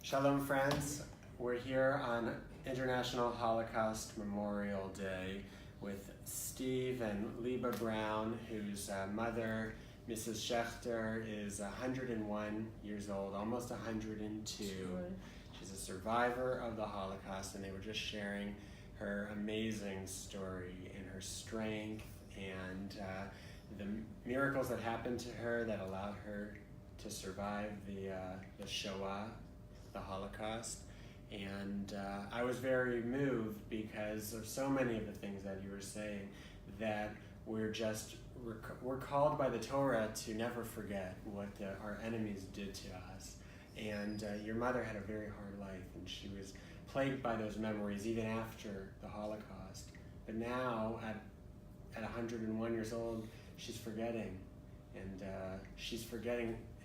Shalom, friends. We're here on International Holocaust Memorial Day with Steve and Liba Brown, whose mother, Mrs. Schechter, is 101 years old, almost 102. She's a survivor of the Holocaust, and they were just sharing her amazing story and her strength and the miracles that happened to her that allowed her to survive the Shoah, the Holocaust. And I was very moved because of so many of the things that you were saying, that we're called by the Torah to never forget what our enemies did to us. And your mother had a very hard life, and she was plagued by those memories even after the Holocaust. But now, at 101 years old, she's forgetting. And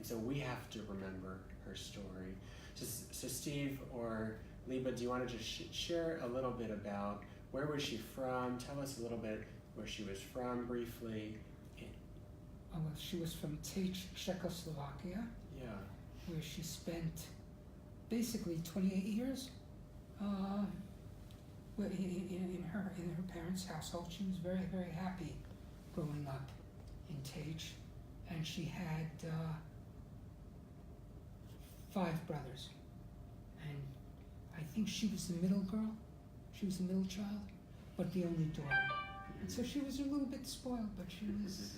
so we have to remember her story. So Steve or Liba, do you want to just share a little bit about where was she from? Tell us a little bit where she was from briefly. Well, she was from Tej, Czechoslovakia, Yeah. where she spent basically 28 years in her parents' household. She was very, very happy growing up in Tej, and she had 5 brothers, and I think she was the middle girl. She was the middle child, but the only daughter. And so she was a little bit spoiled, but she was.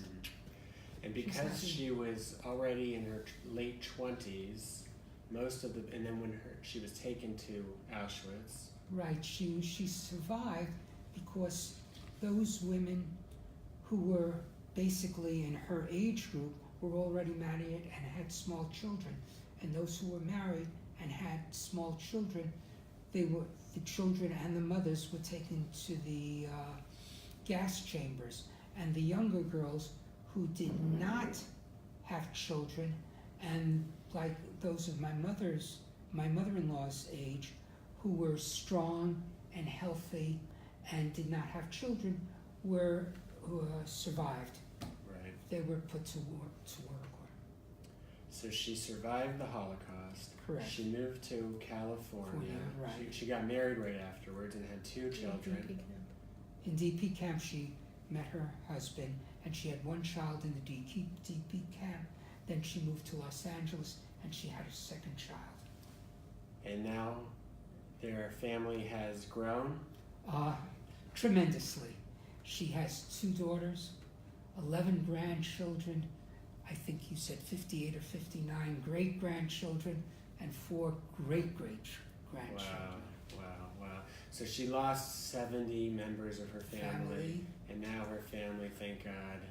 And because she was already in her late 20s, and then when she was taken to Auschwitz. Right, she survived because those women who were basically in her age group were already married and had small children. And those who were married and had small children, the children and the mothers were taken to the gas chambers. And the younger girls who did not have children, and like those of my mother-in-law's age, who were strong and healthy and did not have children, were survived. Right. They were put to work. So she survived the Holocaust. Correct. She moved to California. Right. She got married right afterwards and had 2 children. In DP camp, she met her husband, and she had 1 child in the DP camp. Then she moved to Los Angeles, and she had her 2nd child. And now their family has grown? Tremendously. She has 2 daughters, 11 grandchildren, I think you said 58 or 59 great-grandchildren, and 4 great-great-grandchildren. Wow. So she lost 70 members of her family. And now her family, thank God,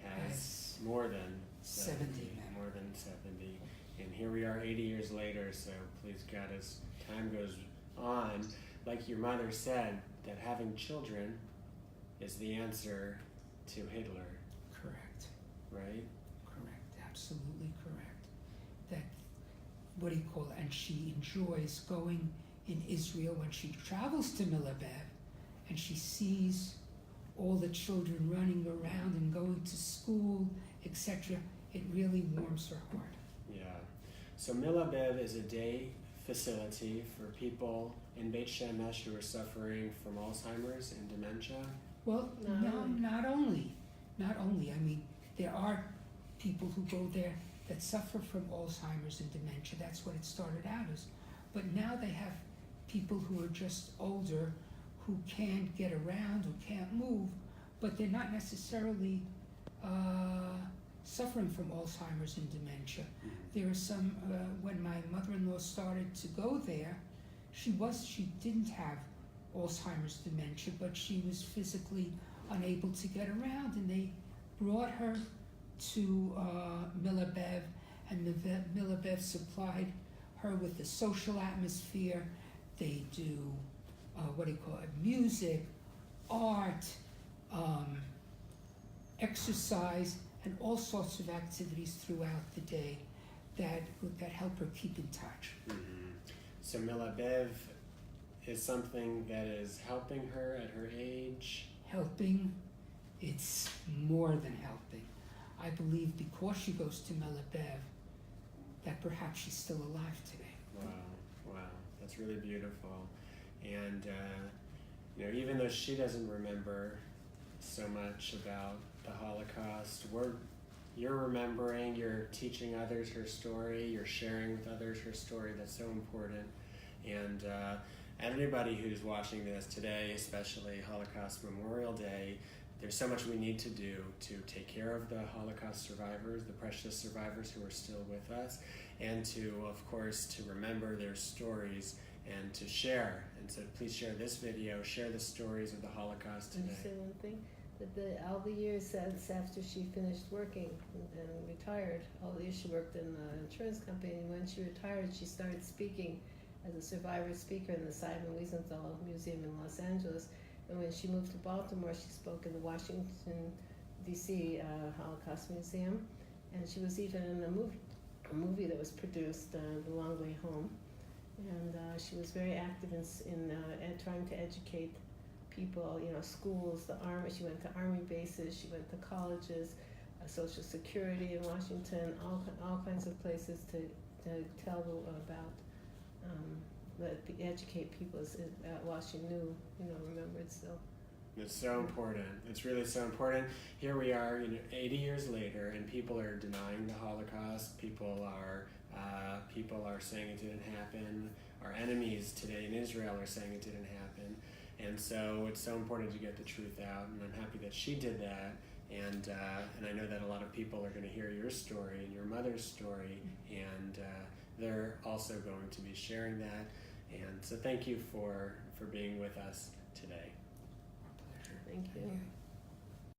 has more than 70. More than 70. And here we are 80 years later, so please God, as time goes on, like your mother said, that having children is the answer to Hitler. Correct. Right? Correct, absolutely correct. And she enjoys going in Israel when she travels to Milabev, and she sees all the children running around and going to school, etc. It really warms her heart. Yeah. So Milabev is a day facility for people in Beit Shemesh who are suffering from Alzheimer's and dementia. Well, not only. I mean, there are people who go there that suffer from Alzheimer's and dementia. That's what it started out as. But now they have people who are just older, who can't get around, who can't move, but they're not necessarily suffering from Alzheimer's and dementia. There are some, when my mother-in-law started to go there, she didn't have Alzheimer's dementia, but she was physically unable to get around, and they brought her to Milabev, and Milabev supplied her with the social atmosphere. They do music, art, exercise, and all sorts of activities throughout the day that help her keep in touch. Mm-hmm. So Milabev is something that is helping her at her age? Helping, it's more than helping. I believe because she goes to Milabev, that perhaps she's still alive today. Wow. It's really beautiful. And even though she doesn't remember so much about the Holocaust, you're remembering, you're teaching others her story, you're sharing with others her story. That's so important. And everybody who's watching this today, especially Holocaust Memorial Day, there's so much we need to do to take care of the Holocaust survivors, the precious survivors who are still with us, and to, of course, to remember their stories and to share. And so please share this video, share the stories of the Holocaust today. Can I say one thing? That all the years since after she finished working and retired, all the years she worked in the insurance company, and when she retired, she started speaking as a survivor speaker in the Simon Wiesenthal Museum in Los Angeles. And when she moved to Baltimore, she spoke in the Washington, D.C. Holocaust Museum. And she was even in a movie that was produced, The Long Way Home. And she was very active in trying to educate people, schools, the Army. She went to Army bases, she went to colleges, Social Security in Washington, all kinds of places to tell about, educate people while she knew, remembered still. It's so important. It's really so important. Here we are, 80 years later, and people are denying the Holocaust. People are saying it didn't happen. Our enemies today in Israel are saying it didn't happen. And so it's so important to get the truth out, and I'm happy that she did that. And I know that a lot of people are going to hear your story and your mother's story, and they're also going to be sharing that. And so thank you for being with us today. Our pleasure. Thank you.